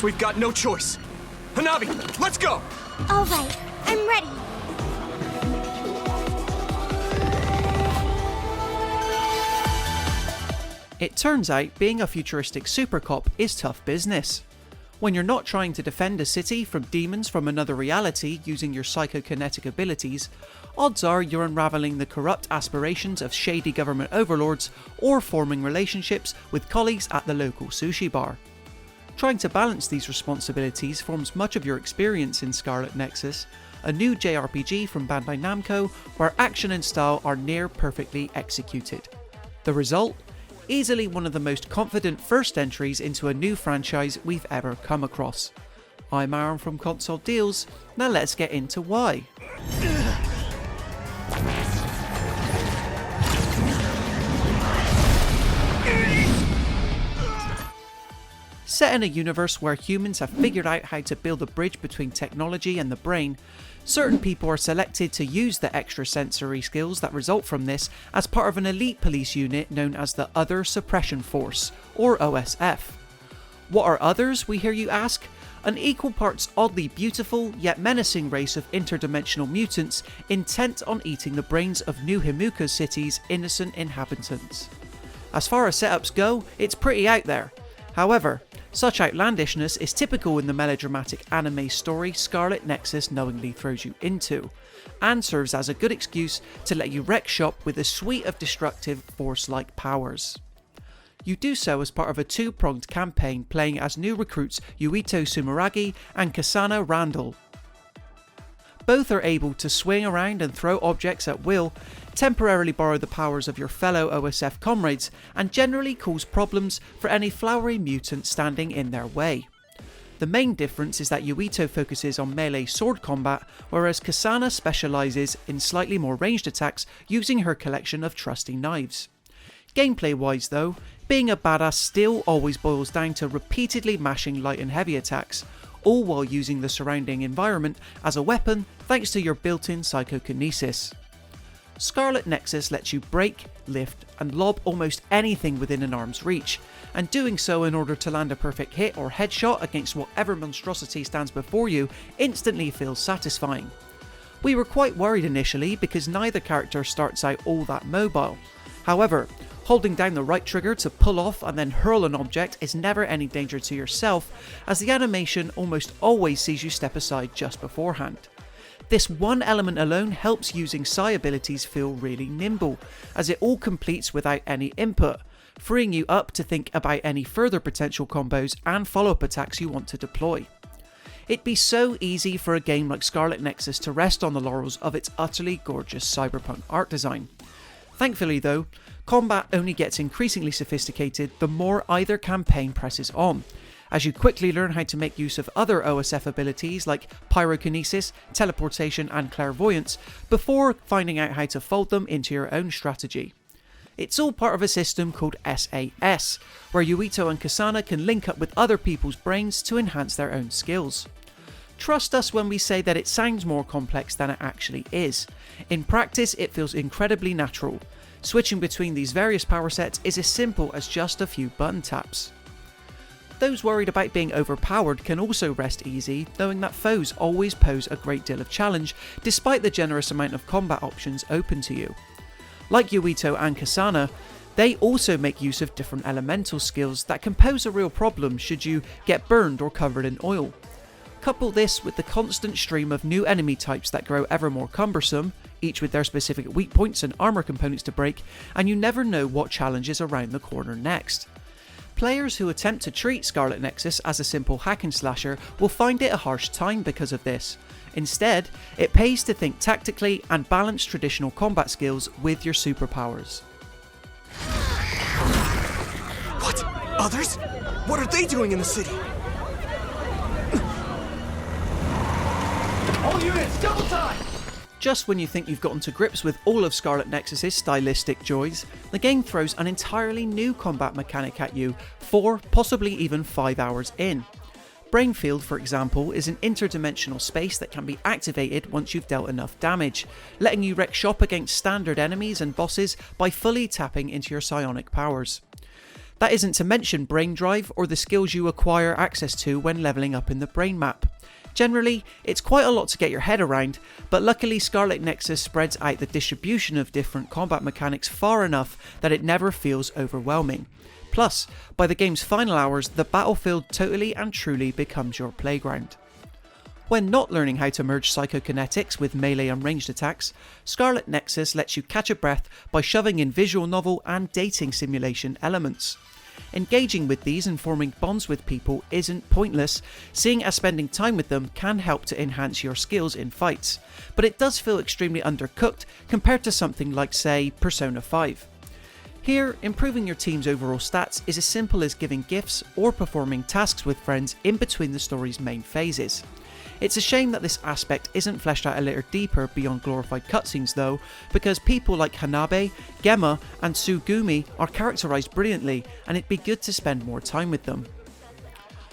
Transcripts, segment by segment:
Guess we've got no choice. Hanabi, let's go! Alright, I'm ready. It turns out being a futuristic super cop is tough business. When you're not trying to defend a city from demons from another reality using your psychokinetic abilities, odds are you're unravelling the corrupt aspirations of shady government overlords or forming relationships with colleagues at the local sushi bar. Trying to balance these responsibilities forms much of your experience in Scarlet Nexus, a new JRPG from Bandai Namco where action and style are near perfectly executed. The result? Easily one of the most confident first entries into a new franchise we've ever come across. I'm Aaron from Console Deals, now let's get into why. Set in a universe where humans have figured out how to build a bridge between technology and the brain, certain people are selected to use the extrasensory skills that result from this as part of an elite police unit known as the Other Suppression Force, or OSF. What are others, we hear you ask? An equal parts oddly beautiful yet menacing race of interdimensional mutants intent on eating the brains of New Himuka City's innocent inhabitants. As far as setups go, it's pretty out there. However, such outlandishness is typical in the melodramatic anime story Scarlet Nexus knowingly throws you into, and serves as a good excuse to let you wreck shop with a suite of destructive force-like powers. You do so as part of a two-pronged campaign playing as new recruits Yuito Sumeragi and Kasana Randall. Both are able to swing around and throw objects at will, temporarily borrow the powers of your fellow OSF comrades, and generally cause problems for any flowery mutant standing in their way. The main difference is that Yuito focuses on melee sword combat, whereas Kasana specialises in slightly more ranged attacks using her collection of trusty knives. Gameplay wise though, being a badass still always boils down to repeatedly mashing light and heavy attacks, all while using the surrounding environment as a weapon thanks to your built-in psychokinesis. Scarlet Nexus lets you break, lift and lob almost anything within an arm's reach, and doing so in order to land a perfect hit or headshot against whatever monstrosity stands before you instantly feels satisfying. We were quite worried initially because neither character starts out all that mobile. However, holding down the right trigger to pull off and then hurl an object is never any danger to yourself, as the animation almost always sees you step aside just beforehand. This one element alone helps using psi abilities feel really nimble, as it all completes without any input, freeing you up to think about any further potential combos and follow-up attacks you want to deploy. It'd be so easy for a game like Scarlet Nexus to rest on the laurels of its utterly gorgeous cyberpunk art design. Thankfully though, combat only gets increasingly sophisticated the more either campaign presses on, as you quickly learn how to make use of other OSF abilities like pyrokinesis, teleportation and clairvoyance before finding out how to fold them into your own strategy. It's all part of a system called SAS, where Yuito and Kasana can link up with other people's brains to enhance their own skills. Trust us when we say that it sounds more complex than it actually is. In practice, it feels incredibly natural. Switching between these various power sets is as simple as just a few button taps. Those worried about being overpowered can also rest easy, knowing that foes always pose a great deal of challenge, despite the generous amount of combat options open to you. Like Yuito and Kasana, they also make use of different elemental skills that can pose a real problem should you get burned or covered in oil. Couple this with the constant stream of new enemy types that grow ever more cumbersome, each with their specific weak points and armor components to break, and you never know what challenge is around the corner next. Players who attempt to treat Scarlet Nexus as a simple hack and slasher will find it a harsh time because of this. Instead, it pays to think tactically and balance traditional combat skills with your superpowers. What? Others? What are they doing in the city? All units, double time! Just when you think you've gotten to grips with all of Scarlet Nexus's stylistic joys, the game throws an entirely new combat mechanic at you 4, possibly even 5 hours in. Brainfield, for example, is an interdimensional space that can be activated once you've dealt enough damage, letting you wreck shop against standard enemies and bosses by fully tapping into your psionic powers. That isn't to mention brain drive or the skills you acquire access to when leveling up in the brain map. Generally, it's quite a lot to get your head around, but luckily Scarlet Nexus spreads out the distribution of different combat mechanics far enough that it never feels overwhelming. Plus, by the game's final hours, the battlefield totally and truly becomes your playground. When not learning how to merge psychokinetics with melee and ranged attacks, Scarlet Nexus lets you catch a breath by shoving in visual novel and dating simulation elements. Engaging with these and forming bonds with people isn't pointless, seeing as spending time with them can help to enhance your skills in fights, but it does feel extremely undercooked compared to something like, say, Persona 5. Here, improving your team's overall stats is as simple as giving gifts or performing tasks with friends in between the story's main phases. It's a shame that this aspect isn't fleshed out a little deeper beyond glorified cutscenes though, because people like Hanabe, Gemma and Tsugumi are characterised brilliantly, and it'd be good to spend more time with them.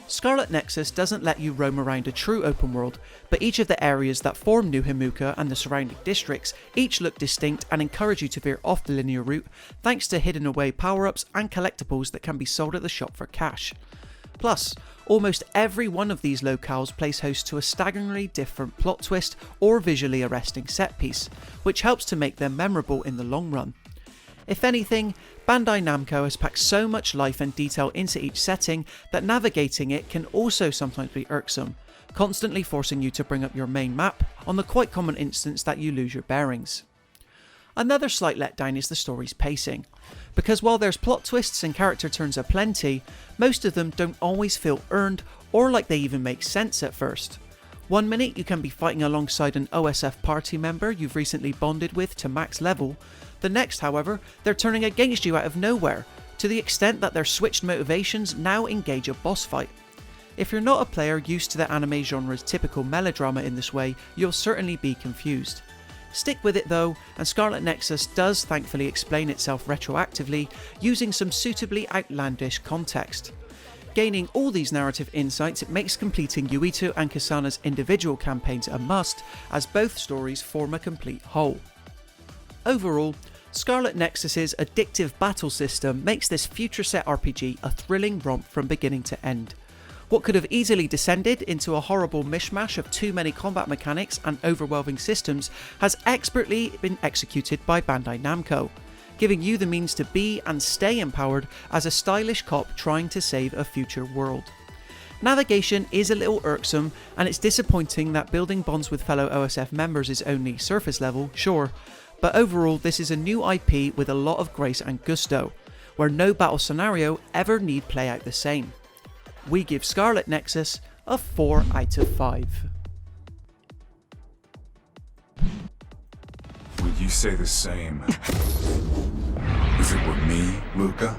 Scarlet Nexus doesn't let you roam around a true open world, but each of the areas that form New Himuka and the surrounding districts each look distinct and encourage you to veer off the linear route thanks to hidden away power-ups and collectibles that can be sold at the shop for cash. Plus, almost every one of these locales plays host to a staggeringly different plot twist or visually arresting set piece, which helps to make them memorable in the long run. If anything, Bandai Namco has packed so much life and detail into each setting that navigating it can also sometimes be irksome, constantly forcing you to bring up your main map on the quite common instance that you lose your bearings. Another slight letdown is the story's pacing, because while there's plot twists and character turns aplenty, most of them don't always feel earned or like they even make sense at first. One minute you can be fighting alongside an OSF party member you've recently bonded with to max level, the next, however, they're turning against you out of nowhere, to the extent that their switched motivations now engage a boss fight. If you're not a player used to the anime genre's typical melodrama in this way, you'll certainly be confused. Stick with it though, and Scarlet Nexus does thankfully explain itself retroactively, using some suitably outlandish context. Gaining all these narrative insights, it makes completing Yuito and Kasana's individual campaigns a must, as both stories form a complete whole. Overall, Scarlet Nexus's addictive battle system makes this future-set RPG a thrilling romp from beginning to end. What could have easily descended into a horrible mishmash of too many combat mechanics and overwhelming systems has expertly been executed by Bandai Namco, giving you the means to be and stay empowered as a stylish cop trying to save a future world. Navigation is a little irksome, and it's disappointing that building bonds with fellow OSF members is only surface level, sure, but overall this is a new IP with a lot of grace and gusto, where no battle scenario ever need play out the same. We give Scarlet Nexus a 4 out of 5. Would you say the same if it were me, Luca?